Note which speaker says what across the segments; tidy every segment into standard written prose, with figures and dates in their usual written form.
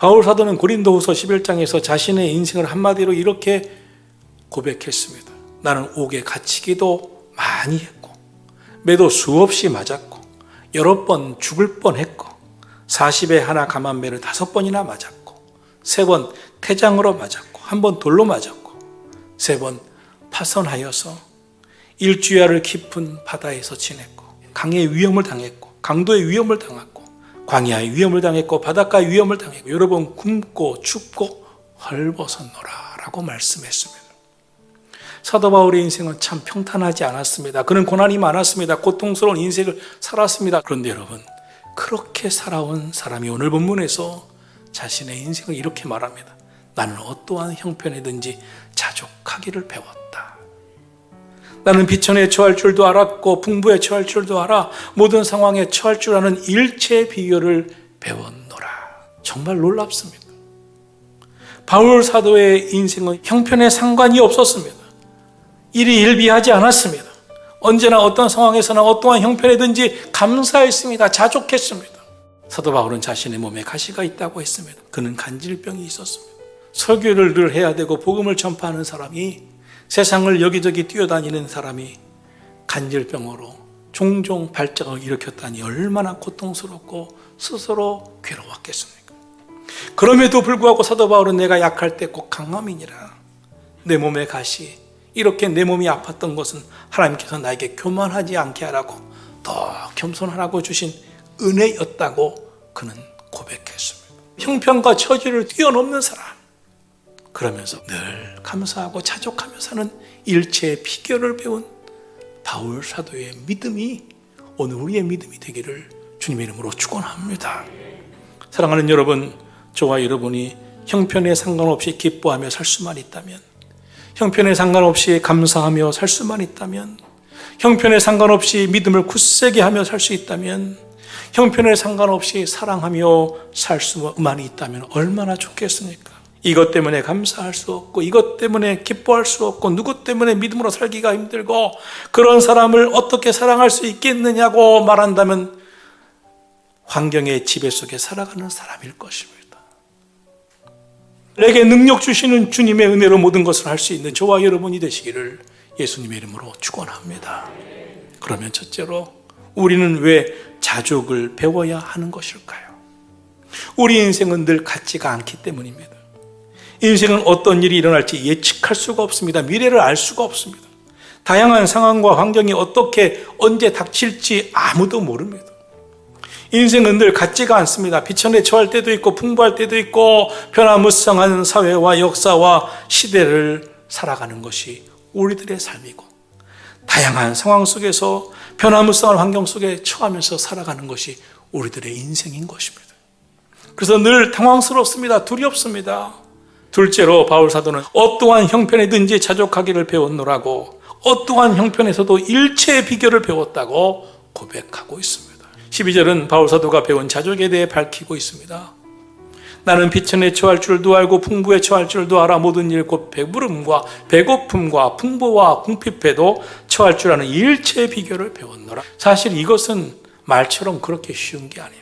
Speaker 1: 바울 사도는 고린도후서 11장에서 자신의 인생을 한마디로 이렇게 고백했습니다. 나는 옥에 갇히기도 많이 했고, 매도 수없이 맞았고, 여러 번 죽을 뻔했고, 40에 하나 감한매를 5번이나 맞았고, 3번 태장으로 맞았고, 1번 돌로 맞았고, 3번 파선하여서 일주야를 깊은 바다에서 지냈고, 강의 위험을 당했고, 강도의 위험을 당했고, 광야의 위험을 당했고, 바닷가의 위험을 당했고, 여러 번 굶고 춥고 헐벗었노라 라고 말씀했습니다. 사도 바울의 인생은 참 평탄하지 않았습니다. 그는 고난이 많았습니다. 고통스러운 인생을 살았습니다. 그런데 여러분, 그렇게 살아온 사람이 오늘 본문에서 자신의 인생을 이렇게 말합니다. 나는 어떠한 형편이든지 자족하기를 배웠다. 나는 비천에 처할 줄도 알았고 풍부에 처할 줄도 알아 모든 상황에 처할 줄 아는 일체의 비결을 배웠노라. 정말 놀랍습니다. 바울 사도의 인생은 형편에 상관이 없었습니다. 일이 일비하지 않았습니다. 언제나 어떤 상황에서나 어떠한 형편이든지 감사했습니다. 자족했습니다. 사도 바울은 자신의 몸에 가시가 있다고 했습니다. 그는 간질병이 있었습니다. 설교를 늘 해야 되고 복음을 전파하는 사람이, 세상을 여기저기 뛰어다니는 사람이 간질병으로 종종 발작을 일으켰다니 얼마나 고통스럽고 스스로 괴로웠겠습니까? 그럼에도 불구하고 사도 바울은 내가 약할 때 꼭 강함이니라. 내 몸에 가시, 이렇게 내 몸이 아팠던 것은 하나님께서 나에게 교만하지 않게 하라고, 더 겸손하라고 주신 은혜였다고 그는 고백했습니다. 형편과 처지를 뛰어넘는 사람, 그러면서 늘 감사하고 자족하며 사는 일체의 비결을 배운 바울 사도의 믿음이 오늘 우리의 믿음이 되기를 주님의 이름으로 축원합니다. 사랑하는 여러분, 저와 여러분이 형편에 상관없이 기뻐하며 살 수만 있다면, 형편에 상관없이 감사하며 살 수만 있다면, 형편에 상관없이 믿음을 굳세게 하며 살 수 있다면, 형편에 상관없이 사랑하며 살 수만 있다면 얼마나 좋겠습니까? 이것 때문에 감사할 수 없고, 이것 때문에 기뻐할 수 없고, 누구 때문에 믿음으로 살기가 힘들고, 그런 사람을 어떻게 사랑할 수 있겠느냐고 말한다면 환경의 지배 속에 살아가는 사람일 것입니다. 내게 능력 주시는 주님의 은혜로 모든 것을 할 수 있는 저와 여러분이 되시기를 예수님의 이름으로 축원합니다. 그러면 첫째로 우리는 왜 자족을 배워야 하는 것일까요? 우리 인생은 늘 같지가 않기 때문입니다. 인생은 어떤 일이 일어날지 예측할 수가 없습니다. 미래를 알 수가 없습니다. 다양한 상황과 환경이 어떻게 언제 닥칠지 아무도 모릅니다. 인생은 늘 같지가 않습니다. 비천에 처할 때도 있고 풍부할 때도 있고 변화무쌍한 사회와 역사와 시대를 살아가는 것이 우리들의 삶이고, 다양한 상황 속에서 변화무쌍한 환경 속에 처하면서 살아가는 것이 우리들의 인생인 것입니다. 그래서 늘 당황스럽습니다. 두렵습니다. 둘째로 바울 사도는 어떠한 형편이든지 자족하기를 배웠노라고, 어떠한 형편에서도 일체의 비결을 배웠다고 고백하고 있습니다. 12절은 바울 사도가 배운 자족에 대해 밝히고 있습니다. 나는 비천에 처할 줄도 알고 풍부에 처할 줄도 알아 모든 일 곧 배부름과 배고픔과 풍부와 궁핍에도 처할 줄 아는 일체의 비결을 배웠노라. 사실 이것은 말처럼 그렇게 쉬운 게 아닙니다.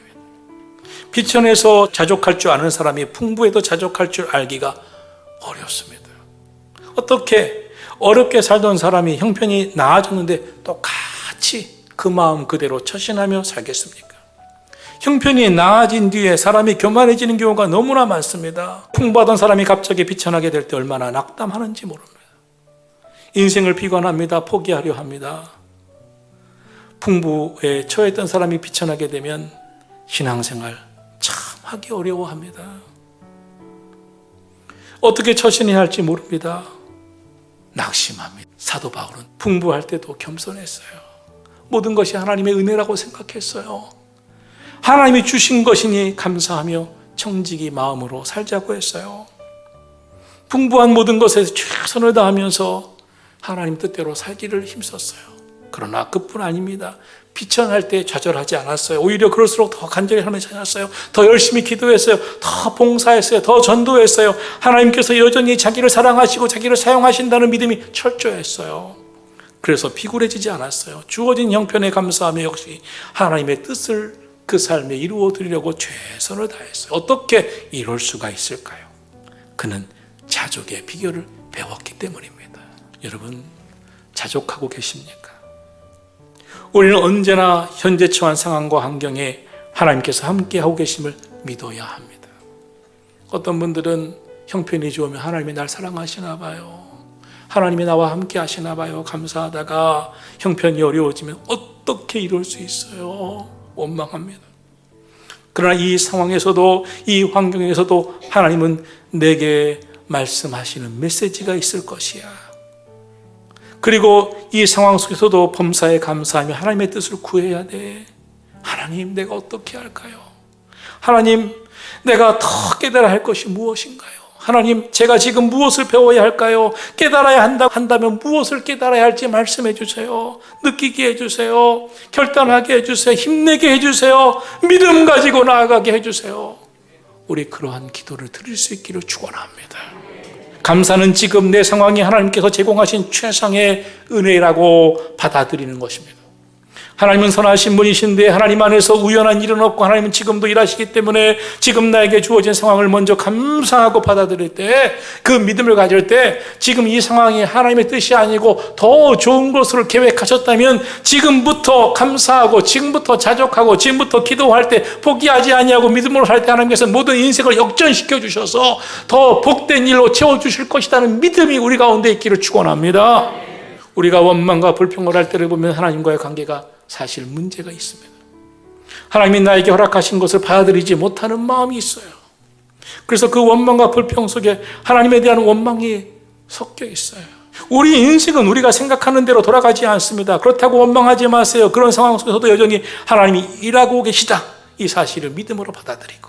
Speaker 1: 비천에서 자족할 줄 아는 사람이 풍부에도 자족할 줄 알기가 어렵습니다. 어떻게 어렵게 살던 사람이 형편이 나아졌는데 똑같이 그 마음 그대로 처신하며 살겠습니까? 형편이 나아진 뒤에 사람이 교만해지는 경우가 너무나 많습니다. 풍부하던 사람이 갑자기 비천하게 될 때 얼마나 낙담하는지 모릅니다. 인생을 비관합니다. 포기하려 합니다. 풍부에 처했던 사람이 비천하게 되면 신앙생활 참 하기 어려워합니다. 어떻게 처신해야 할지 모릅니다. 낙심합니다. 사도 바울은 풍부할 때도 겸손했어요. 모든 것이 하나님의 은혜라고 생각했어요. 하나님이 주신 것이니 감사하며 청지기 마음으로 살자고 했어요. 풍부한 모든 것에 최선을 다하면서 하나님 뜻대로 살기를 힘썼어요. 그러나 그뿐 아닙니다. 비천할 때 좌절하지 않았어요. 오히려 그럴수록 더 간절히 하나님을 찾았어요. 더 열심히 기도했어요. 더 봉사했어요. 더 전도했어요. 하나님께서 여전히 자기를 사랑하시고 자기를 사용하신다는 믿음이 철저했어요. 그래서 비굴해지지 않았어요. 주어진 형편에 감사하며 역시 하나님의 뜻을 그 삶에 이루어 드리려고 최선을 다했어요. 어떻게 이룰 수가 있을까요? 그는 자족의 비결을 배웠기 때문입니다. 여러분, 자족하고 계십니까? 우리는 언제나 현재 처한 상황과 환경에 하나님께서 함께하고 계심을 믿어야 합니다. 어떤 분들은 형편이 좋으면 하나님이 날 사랑하시나 봐요. 하나님이 나와 함께 하시나 봐요. 감사하다가 형편이 어려워지면 어떻게 이룰 수 있어요? 원망합니다. 그러나 이 상황에서도, 이 환경에서도 하나님은 내게 말씀하시는 메시지가 있을 것이야. 그리고 이 상황 속에서도 범사에 감사하며 하나님의 뜻을 구해야 돼. 하나님, 내가 어떻게 할까요? 하나님, 내가 더 깨달아야 할 것이 무엇인가요? 하나님, 제가 지금 무엇을 배워야 할까요? 깨달아야 한다면 무엇을 깨달아야 할지 말씀해 주세요. 느끼게 해주세요. 결단하게 해주세요. 힘내게 해주세요. 믿음 가지고 나아가게 해주세요. 우리 그러한 기도를 드릴 수 있기를 축원합니다. 감사는 지금 내 상황이 하나님께서 제공하신 최상의 은혜라고 받아들이는 것입니다. 하나님은 선하신 분이신데 하나님 안에서 우연한 일은 없고 하나님은 지금도 일하시기 때문에 지금 나에게 주어진 상황을 먼저 감사하고 받아들일 때, 그 믿음을 가질 때 지금 이 상황이 하나님의 뜻이 아니고 더 좋은 것으로 계획하셨다면 지금부터 감사하고 지금부터 자족하고 지금부터 기도할 때 포기하지 아니하고 믿음으로 살 때 하나님께서 모든 인생을 역전시켜 주셔서 더 복된 일로 채워주실 것이라는 믿음이 우리 가운데 있기를 축원합니다. 우리가 원망과 불평을 할 때를 보면 하나님과의 관계가 사실 문제가 있습니다. 하나님이 나에게 허락하신 것을 받아들이지 못하는 마음이 있어요. 그래서 그 원망과 불평 속에 하나님에 대한 원망이 섞여 있어요. 우리 인생은 우리가 생각하는 대로 돌아가지 않습니다. 그렇다고 원망하지 마세요. 그런 상황 속에서도 여전히 하나님이 일하고 계시다, 이 사실을 믿음으로 받아들이고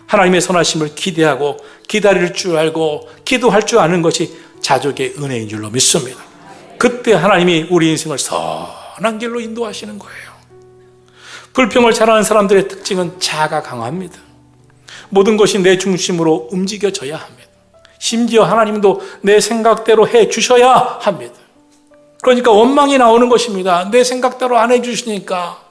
Speaker 1: 하나님의 선하심을 기대하고 기다릴 줄 알고 기도할 줄 아는 것이 자족의 은혜인 줄로 믿습니다. 그때 하나님이 우리 인생을 선한 길로 인도하시는 거예요. 불평을 잘하는 사람들의 특징은 자아가 강합니다. 모든 것이 내 중심으로 움직여져야 합니다. 심지어 하나님도 내 생각대로 해 주셔야 합니다. 그러니까 원망이 나오는 것입니다. 내 생각대로 안 해주시니까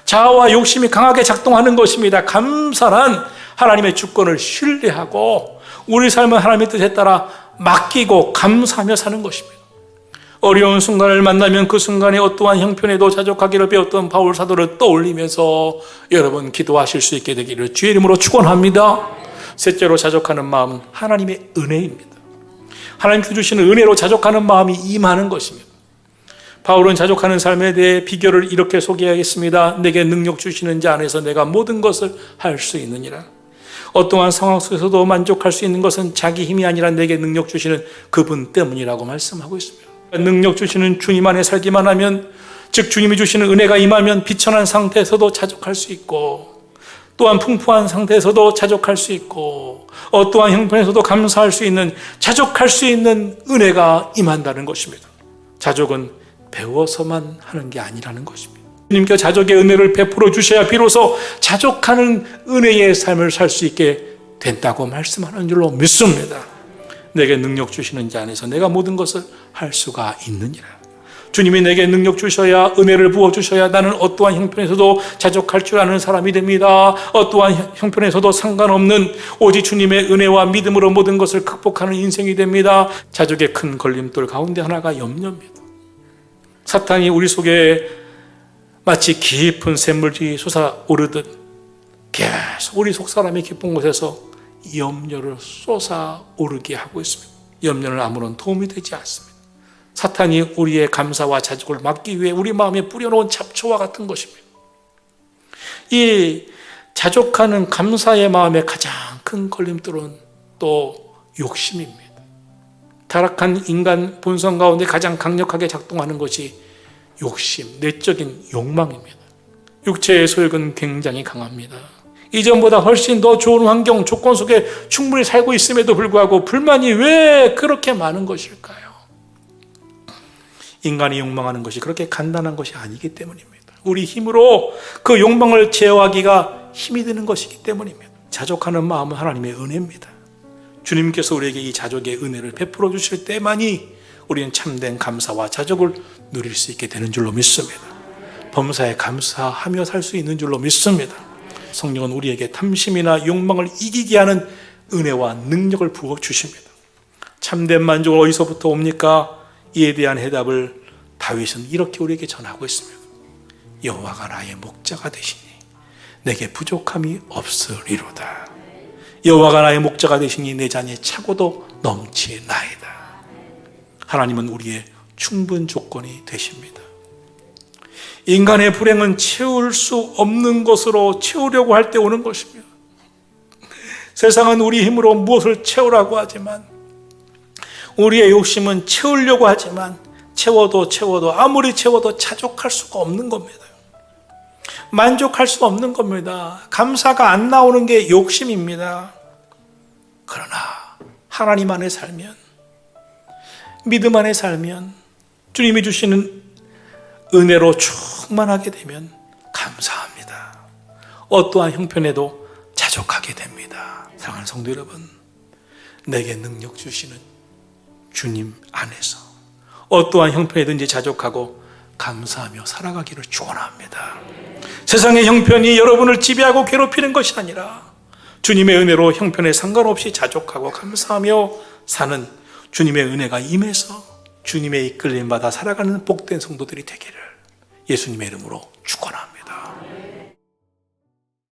Speaker 1: 자아와 욕심이 강하게 작동하는 것입니다. 감사란 하나님의 주권을 신뢰하고 우리 삶은 하나님의 뜻에 따라 맡기고 감사하며 사는 것입니다. 어려운 순간을 만나면 그 순간에 어떠한 형편에도 자족하기를 배웠던 바울 사도를 떠올리면서 여러분 기도하실 수 있게 되기를 주의 이름으로 축원합니다. 셋째로, 자족하는 마음은 하나님의 은혜입니다. 하나님께서 주시는 은혜로 자족하는 마음이 임하는 것입니다. 바울은 자족하는 삶에 대해 비결을 이렇게 소개하겠습니다. 내게 능력 주시는 자 안에서 내가 모든 것을 할 수 있느니라. 어떠한 상황 속에서도 만족할 수 있는 것은 자기 힘이 아니라 내게 능력 주시는 그분 때문이라고 말씀하고 있습니다. 능력 주시는 주님 안에 살기만 하면, 즉 주님이 주시는 은혜가 임하면 비천한 상태에서도 자족할 수 있고, 또한 풍부한 상태에서도 자족할 수 있고, 어떠한 형편에서도 감사할 수 있는, 자족할 수 있는 은혜가 임한다는 것입니다. 자족은 배워서만 하는 게 아니라는 것입니다. 주님께 자족의 은혜를 베풀어 주셔야 비로소 자족하는 은혜의 삶을 살 수 있게 된다고 말씀하는 줄로 믿습니다. 내게 능력 주시는 자 안에서 내가 모든 것을 할 수가 있느니라. 주님이 내게 능력 주셔야, 은혜를 부어주셔야 나는 어떠한 형편에서도 자족할 줄 아는 사람이 됩니다. 어떠한 형편에서도 상관없는 오직 주님의 은혜와 믿음으로 모든 것을 극복하는 인생이 됩니다. 자족의 큰 걸림돌 가운데 하나가 염려입니다. 사탄이 우리 속에 마치 깊은 샘물이 솟아오르듯 계속 우리 속 사람의 깊은 곳에서 염려를 쏟아오르게 하고 있습니다. 염려는 아무런 도움이 되지 않습니다. 사탄이 우리의 감사와 자족을 막기 위해 우리 마음에 뿌려놓은 잡초와 같은 것입니다. 이 자족하는 감사의 마음의 가장 큰 걸림돌은 또 욕심입니다. 타락한 인간 본성 가운데 가장 강력하게 작동하는 것이 욕심, 내적인 욕망입니다. 육체의 소욕은 굉장히 강합니다. 이전보다 훨씬 더 좋은 환경, 조건 속에 충분히 살고 있음에도 불구하고 불만이 왜 그렇게 많은 것일까요? 인간이 욕망하는 것이 그렇게 간단한 것이 아니기 때문입니다. 우리 힘으로 그 욕망을 제어하기가 힘이 드는 것이기 때문입니다. 자족하는 마음은 하나님의 은혜입니다. 주님께서 우리에게 이 자족의 은혜를 베풀어 주실 때만이 우리는 참된 감사와 자족을 누릴 수 있게 되는 줄로 믿습니다. 범사에 감사하며 살 수 있는 줄로 믿습니다. 성령은 우리에게 탐심이나 욕망을 이기게 하는 은혜와 능력을 부어주십니다. 참된 만족은 어디서부터 옵니까? 이에 대한 해답을 다윗은 이렇게 우리에게 전하고 있습니다. 여호와가 나의 목자가 되시니 내게 부족함이 없으리로다. 여호와가 나의 목자가 되시니 내 잔에 차고도 넘치나이다. 하나님은 우리의 충분 조건이 되십니다. 인간의 불행은 채울 수 없는 것으로 채우려고 할 때 오는 것입니다. 세상은 우리 힘으로 무엇을 채우라고 하지만, 우리의 욕심은 채우려고 하지만 채워도 아무리 채워도 자족할 수가 없는 겁니다. 만족할 수 없는 겁니다. 감사가 안 나오는 게 욕심입니다. 그러나 하나님 안에 살면, 믿음 안에 살면, 주님이 주시는 은혜로 충만하게 되면 감사합니다. 어떠한 형편에도 자족하게 됩니다. 사랑하는 성도 여러분, 내게 능력 주시는 주님 안에서 어떠한 형편이든지 자족하고 감사하며 살아가기를 축원합니다. 세상의 형편이 여러분을 지배하고 괴롭히는 것이 아니라 주님의 은혜로 형편에 상관없이 자족하고 감사하며 사는 주님의 은혜가 임해서 주님의 이끌림 받아 살아가는 복된 성도들이 되기를 예수님의 이름으로 축원합니다.